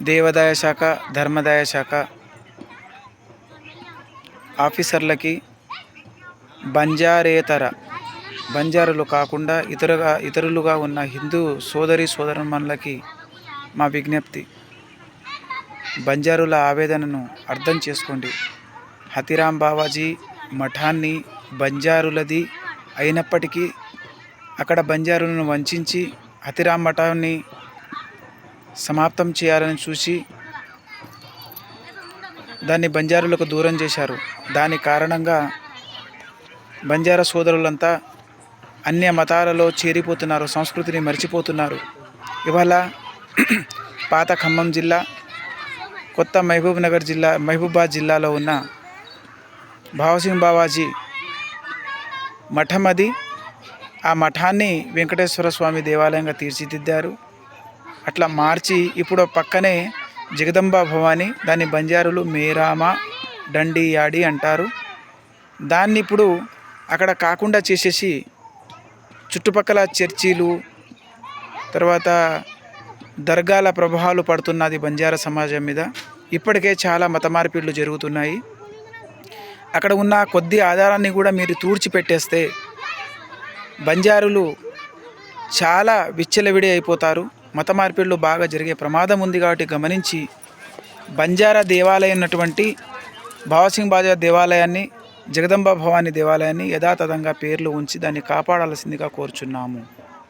దేవాదాయ శాఖ, ధర్మదాయ శాఖ ఆఫీసర్లకి బంజారులు కాకుండా ఇతరులుగా ఉన్న హిందూ సోదరమణులకి మా విజ్ఞప్తి, బంజారుల ఆవేదనను అర్థం చేసుకోండి. హథీరాం బావాజీ మఠాన్ని బంజారులది అయినప్పటికీ అక్కడ బంజారులను వంచించి హథీరాం మఠాన్ని సమాప్తం చేయాలని చూసి దాన్ని బంజారులకు దూరం చేశారు. దాని కారణంగా బంజారా సోదరులంతా అన్య మతాలలో చేరిపోతున్నారు, సంస్కృతిని మర్చిపోతున్నారు. ఇవాళ పాత ఖమ్మం జిల్లా, కొత్త మహబూబాద్ జిల్లాలో ఉన్న భావసింగ్ బావాజీ మఠం అది. ఆ మఠాన్ని వెంకటేశ్వర స్వామి దేవాలయంగా తీర్చిదిద్దారు. అట్లా మార్చి ఇప్పుడు పక్కనే జగదంబ భవాని, దాన్ని బంజారులు మేరామా డండియాడి అంటారు. దాన్ని ఇప్పుడు అక్కడ కాకుండా చేసేసి చుట్టుపక్కల చర్చీలు, తర్వాత దర్గాల ప్రభావాలు పడుతున్నది బంజారా సమాజం మీద. ఇప్పటికే చాలా మత మార్పిడులు జరుగుతున్నాయి. అక్కడ ఉన్న కొద్ది ఆధారాన్ని కూడా మీరు తుడిచిపెట్టేస్తే బంజారులు చాలా విచ్చలవిడి అయిపోతారు. మత మార్పిడులు బాగా జరిగే ప్రమాదం ఉంది. కాబట్టి గమనించి బంజారా దేవాలయం ఉన్నటువంటి భావసింగ్ బాజా దేవాలయాన్ని, జగదంబ భవాని దేవాలయాన్ని యథాతథంగా పేర్లు ఉంచి దాన్ని కాపాడాల్సిందిగా కోరుచున్నాము.